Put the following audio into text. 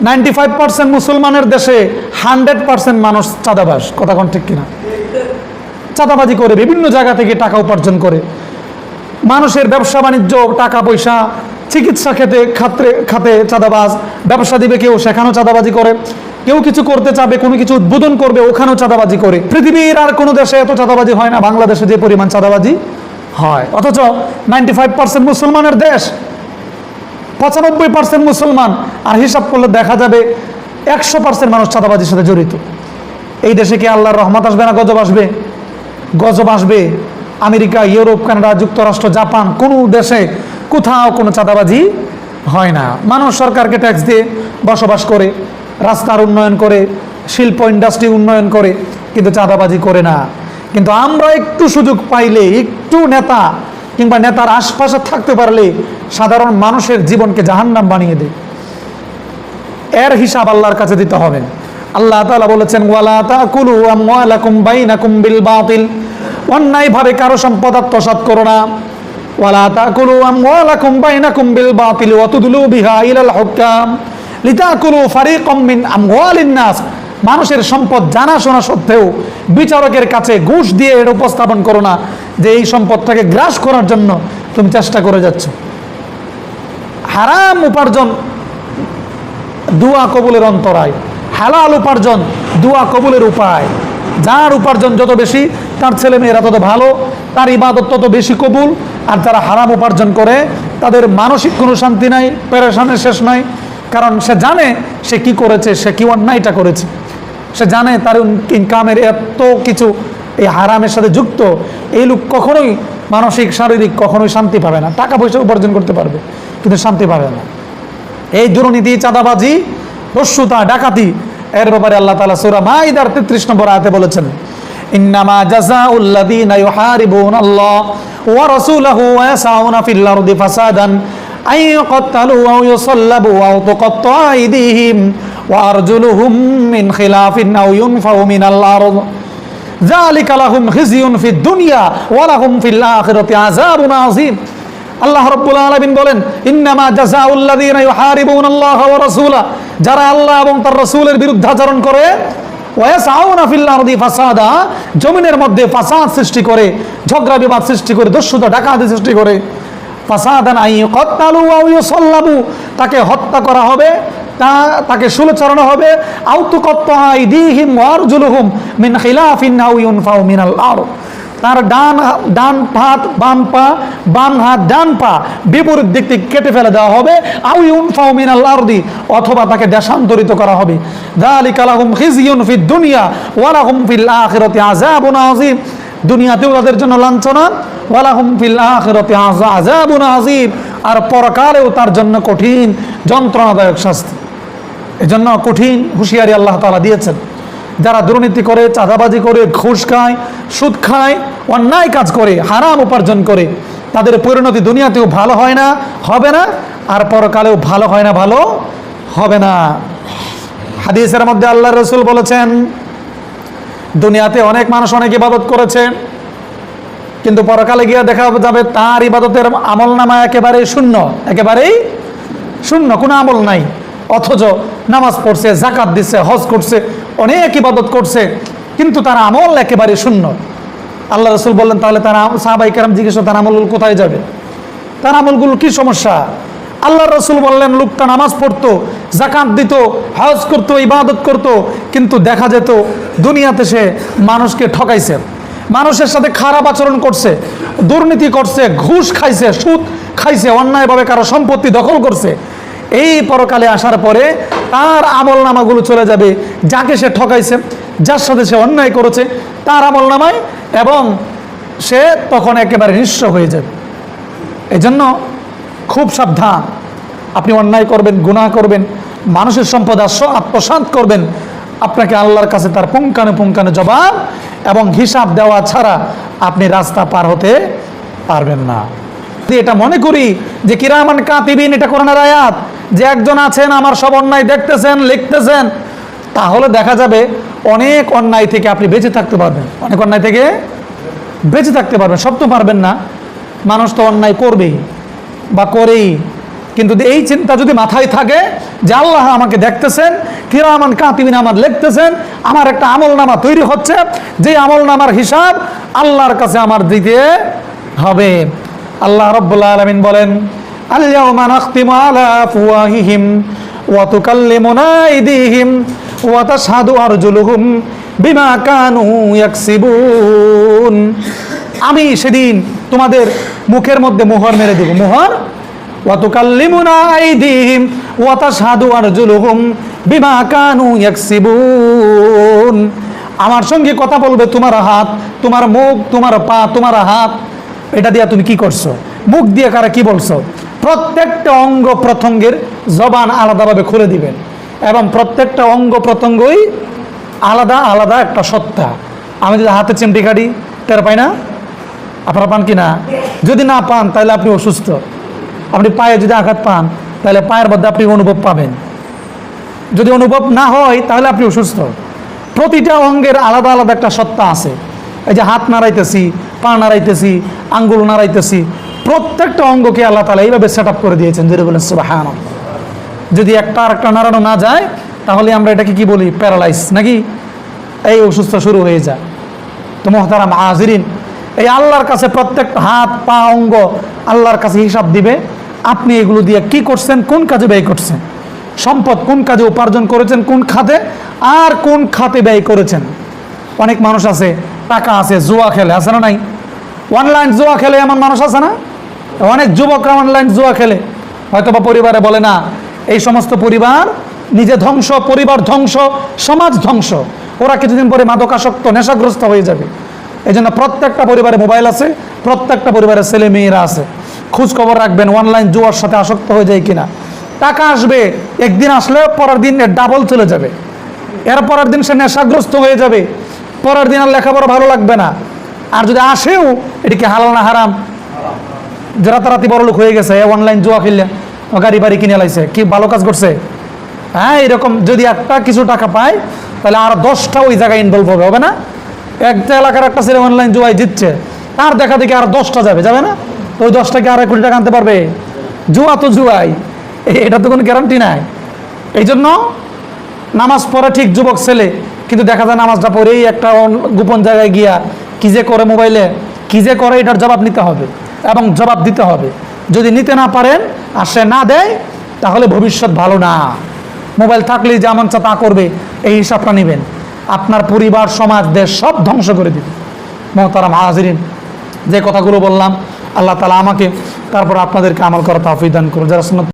95% মুসলমানের দেশে 100% মানুষ চাঁদাবাজ। কথা কোন ঠিক কিনা? চাঁদাবাজি করে বিভিন্ন জায়গা থেকে টাকা উপার্জন করে, মানুষের ব্যবসা বাণিজ্য, টাকা পয়সা, চিকিৎসা খাতে চাঁদাবাজ, ব্যবসা দিবে কেউ, সেখানেও চাঁদাবাজি করে, কেউ কিছু করতে চাবে, কোনো কিছু উদ্বোধন করবে, ওখানেও চাঁদাবাজি করে। পৃথিবীর আর কোনো দেশে এত চাঁদাবাজি হয় না বাংলাদেশে যে পরিমাণ চাঁদাবাজি হয়। অথচ 95% মুসলমানের দেশ, 95% মুসলমান, আর হিসাব করলে দেখা যাবে 100% মানুষ চাঁদাবাজির সাথে জড়িত। এই দেশে কি আল্লাহর রহমত আসবে না গজব আসবে? গজব আসবে। আমেরিকা, ইউরোপ, কানাডা, যুক্তরাষ্ট্র, জাপান, কোনো দেশে কোথাও কোনো চাঁদাবাজি হয় না। মানুষ সরকারকে ট্যাক্স দিয়ে বসবাস করে, রাস্তার উন্নয়ন করে, শিল্প ইন্ডাস্ট্রি উন্নয়ন করে, কিন্তু চাঁদাবাজি করে না। কিন্তু আমরা একটু সুযোগ পাইলে, একটু নেতা কিংবা নেতার আশপাশে থাকতে পারলে সাধারণ মানুষের জীবনকে জাহান্নাম বানিয়ে দেয়। এর হিসাব আল্লাহর কাছে দিতে হবে। আল্লাহ তাআলা বলেছেন, ওয়ালা তাকুলু আমওয়ালাকুম বাইনাকুম বিল বাতিল, অন্যায়ভাবে কারো সম্পদ আত্মসাৎ করো না। ওয়ালা তাকুলু আমওয়ালাকুম বাইনাকুম বিল বাতিল ওয়া তুদলু বিহা ইলাল হুকাম লিতাকুলু ফারিকাম মিন আমওয়ালিন নাস, মানুষের সম্পদ জানা শোনা সত্ত্বেও বিচারকের কাছে ঘুষ দিয়ে এর উপস্থাপন করো না যে এই সম্পদটাকে গ্রাস করার জন্য তুমি চেষ্টা করে যাচ্ছ। হারাম উপার্জন দুয়া কবুলের অন্তরায়, হালাল উপার্জন দুয়া কবুলের উপায়। যার উপার্জন যত বেশি তার ছেলে মেয়েরা তত ভালো, তার ইবাদত তত বেশি কবুল। আর যারা হারাম উপার্জন করে তাদের মানসিক কোনো শান্তি নাই, পেরেশানের শেষ নাই। কারণ সে জানে সে কি করেছে, সে কি অন্যায়টা করেছে, সে জানে তার ইনকামের এত কিছু এই হারামের সাথে যুক্ত। এই লোক কখনোই মানসিক শারীরিক কখনোই শান্তি পাবে না। টাকা পয়সা উপার্জন করতে পারবে কিন্তু শান্তি পাবে না। এই দুর্নীতি, চাঁদাবাজি, দস্যুতা, ডাকাতি, এর ব্যাপারে আল্লাহ তাআলা সূরা মাইদার 33 নম্বর আয়াতে বলেছেন, ইন্নামা জাযাউল লাযীনা ইউহারিবুনাল্লাহ ওয়া রাসূলাহু ওয়া ইয়াসআউনা ফিল আরদি ফাসাদান আন ইয়াকতালু আও ইউসাল্লাবু আও তুকাত্তা'a আইদিহিম ওয়া আরজুলুহুম মিন খিলাফিন আও ইউনফাউ মিনাল আরদ যালিকা লাহুম খিজিয়ুন ফিদ দুনিয়া ওয়া লাহুম ফিল আখিরাতি আযাবুন আযীম। আল্লাহ রাব্বুল আলামিন বলেন, ইন্নামা জাযাউল লাযীনা ইউহারিবুনাল্লাহ ওয়া রাসূলা, যারা আল্লাহ এবং তার রাসূলের বিরুদ্ধাচরণ করে, ওয়া ইয়াসআউনা ফিল আরদি ফাসাদা, জমিনের মধ্যে ফাসাদ সৃষ্টি করে, ঝগড়া বিবাদ সৃষ্টি করে, দস্যুতা ডাকাতি সৃষ্টি করে, ফাসাদান আন ইয়াকতালু আও ইউসাল্লাবু, তাকে হত্যা করা হবে, তাকে শূলে চড়ানো হবে, আও তুকাত্তা'a আইদিহিম ওয়া আরজুলুহুম মিন খিলাফিন আও ইউনফাউ মিনাল আরদ, তার ডান হাত বাম পা, বাম হাত ডান পা বিপরীত দিক থেকে কেটে ফেলে দেওয়া হবে, আও ইউনফাউ মিনাল আরদি, অথবা তাকে দেশান্তরিত করা হবে। যালিকা লাহুম খিজিয়ুন ফিদ দুনিয়া ওয়া লাহুম ফিল আখিরাতি আযাবুন আযীম, দুনিয়াতেও তাদের জন্য লাঞ্ছনা, ওয়া লাহুম ফিল আখিরাতি আযাবুন আযীম, আর পরকালেও তার জন্য কঠিন যন্ত্রণাদায়ক শাস্তি। এজন্য কঠিন হুঁশিয়ারি আল্লাহ তাআলা দিয়েছেন। যারা দুর্নীতি করে, চাঁদাবাজি করে, ঘুষ খায়, সুদ খায়, অন্যায় কাজ করে, হারাম উপার্জন করে, তাদের পরিণতি দুনিয়াতেও ভালো হয় না, হবে না, আর পরকালেও ভালো হয় না, ভালো হবে না। হাদিসের মধ্যে আল্লাহর রাসূল বলেছেন, দুনিয়াতে অনেক মানুষ অনেক ইবাদত করেছে, কিন্তু পরকালে গিয়ে দেখা যাবে তার ইবাদতের আমলনামা একেবারেই শূন্য, একেবারেই শূন্য, কোনো আমল নাই। অথচ নামাজ পড়ছে, যাকাত দিচ্ছে, হজ করছে, অনেক ইবাদত করছে, কিন্তু তার আমল একেবারে শূন্য। আল্লাহ রাসূল বললেন, তাহলে তার সাহাবায়ে কেরাম জিজ্ঞেস, তার আমলগুলো কোথায় যাবে, তার আমলগুলো কি সমস্যা? আল্লাহ রাসূল বললেন, লোকটা নামাজ পড়তো, যাকাত দিত, হজ করতো, ইবাদত করতো, কিন্তু দেখা যেত দুনিয়াতে সে মানুষকে ঠকাইছে, মানুষের সাথে খারাপ আচরণ করছে, দুর্নীতি করছে, ঘুষ খাইছে, সুদ খাইছে, অন্যায়ভাবে কারো সম্পত্তি দখল করছে। এই পরকালে আসার পরে তার আমল নামাগুলো চলে যাবে যাকে সে ঠকাইছে, যার সাথে সে অন্যায় করেছে, তার আমল নামায়, এবং সে তখন একেবারে নিঃস্ব হয়ে যাবে। এজন্য খুব সাবধান। আপনি অন্যায় করবেন, গুনাহ করবেন, মানুষের সম্পদ আত্মসাৎ করবেন, আপনাকে আল্লাহর কাছে তার পুঙ্খানুপুঙ্খানু জবাব এবং হিসাব দেওয়া ছাড়া আপনি রাস্তা পার হতে পারবেন না। এটা মনে করি যে কিরামান কাতিবিন, এটা কোরআনের আয়াত, যে একজন আছেন আমার সব অন্যায় দেখতেছেন, লিখতেছেন, তাহলে দেখা যাবে অনেক অন্যায় থেকে আপনি বেঁচে থাকতে পারবেন, অনেক অন্যায় থেকে বেঁচে থাকতে পারবেন। সব তো পারবেন না, মানুষ তো অন্যায় করবেই বা করেই, কিন্তু এই চিন্তা যদি মাথায় থাকে যে আল্লাহ আমাকে দেখতেছেন, কিরামান কাতিবিন আমার লিখতেছেন, আমার একটা আমলনামা তৈরি হচ্ছে, যে আমলনামার হিসাব আল্লাহর কাছে আমার দিতে হবে। আল্লাহ রাব্বুল আলামিন বলেন, আল-ইয়াওমা নাখতিমু আলা আফওয়াহিহিম ওয়া তুকাল্লিমুনা আইদিহিম ওয়া তাশহাদু আরজুলুহুম বিমা কানু ইয়াকসিবুন। আমি সেদিন তোমাদের মুখের মধ্যে মোহর মেরে দেব। মোহর, ওয়া তুকাল্লিমুনা আইদিহিম ওয়া তাশহাদু আরজুলুহুম বিমা কানু ইয়াকসিবুন। আমার সঙ্গে কথা বলবে তোমার হাত, তোমার মুখ, তোমার পা, তোমার হাত, এটা দিয়ে তুমি কি করছো? মুখ দিয়ে কারা কি বলছো? প্রত্যেকটা অঙ্গ প্রত্যঙ্গের জবান আলাদাভাবে খুলে দিবেন, এবং প্রত্যেকটা অঙ্গ প্রত্যঙ্গই আলাদা আলাদা একটা সত্তা। আমি যদি হাতে চিমটি কাটি, টের পাই না? আপনারা পান কি না? যদি না পান তাহলে আপনি অসুস্থ। আপনি পায়ে যদি আঘাত পান তাহলে পায়ের মধ্যে আপনি অনুভব পাবেন। যদি অনুভব না হয় তাহলে আপনি অসুস্থ। প্রতিটা অঙ্গের আলাদা আলাদা একটা সত্তা আছে। এই যে হাত নাড়াইতেছি, পা নাড়াইতেছি, আঙ্গুল নাড়াইতেছি, প্রত্যেকটা অঙ্গকে আল্লাহ তাআলা এইভাবে সেট আপ করে দিয়েছেন, যেটা বলেন সুবহানাল্লাহ। যদি একটা আর একটা নাড়ানো না যায় তাহলে আমরা এটাকে কি বলি? প্যারালাইজ, নাকি? এই অসুস্থ শুরু হয়ে যায়। তো মুহতারাম হাজিরিন, এই আল্লাহর কাছে প্রত্যেকটা হাত, পা, অঙ্গ আল্লাহর কাছে হিসাব দিবে। আপনি এগুলো দিয়ে কি করছেন, কোন কাজে ব্যয় করছেন, সম্পদ কোন কাজে উপার্জন করেছেন, কোন খাতে, আর কোন খাতে ব্যয় করেছেন। অনেক মানুষ আছে, টাকা আছে, জুয়া খেলে, আছে না নাই? অনলাইন জুয়া খেলে এমন মানুষ আছে না? অনেক যুবকরা অনলাইন জুয়া খেলে, হয়তো বা পরিবারে বলে না, এই সমস্ত পরিবার নিজে ধ্বংস, পরিবার ধ্বংস, সমাজ ধ্বংস। ওরা কিছুদিন পরে মাদকাসক্ত, নেশাগ্রস্ত হয়ে যাবে। এই জন্য প্রত্যেকটা পরিবারে মোবাইল আছে, প্রত্যেকটা পরিবারে ছেলে মেয়েরা আছে। খোঁজ খবর রাখবেন অনলাইন জুয়ার সাথে আসক্ত হয়ে যায় কিনা। টাকা আসবে, একদিন আসলে পরের দিন ডাবল চলে যাবে, এর পরের দিন সে নেশাগ্রস্ত হয়ে যাবে, পরের দিন আর লেখাপড়া ভালো লাগবে না। আর যদি আসেও, এটি কি হালাল না হারাম? যারা তাড়াতাড়ি বড় লোক হয়ে গেছে অনলাইন জুয়া খেললে, গাড়ি বাড়ি কিনে লাইছে, কি ভালো কাজ করছে? হ্যাঁ, এরকম যদি একটা কিছু টাকা পায় তাহলে আর 10টা ওই জায়গায় ইনভলভ হবে না? একটা এলাকার একটা ছেলে অনলাইন জুয়ায় জিতছে, তার দেখা দেখি আর 10টা যাবে, যাবে না? তো ওই 10টাকে আর 1 কোটি টাকা আনতে পারবে? জুয়া তো জুয়াই, এটা তো কোনো গ্যারান্টি নাই। এই জন্য নামাজ পড়ে ঠিক যুবক ছেলে, কিন্তু দেখা যায় নামাজটা পড়েই একটা গোপন জায়গায় গিয়া কি যে করে, মোবাইলে কি যে করে, এটার জবাব নিতে হবে এবং জবাব দিতে হবে। যদি নিতে না পারেন আর সে না দেয়, তাহলে ভবিষ্যৎ ভালো না। মোবাইল থাকলেই যে মন চা তা করবে, এই হিসাবটা নেবেন। আপনার পরিবার, সমাজ, দেশ সব ধ্বংস করে দিবে। মুহতারাম হাজিরিন, যে কথাগুলো বললাম, আল্লাহ তাআলা আমাকে তারপর আপনাদেরকে আমল করা তৌফিক দান করুন। যারা সুন্নাত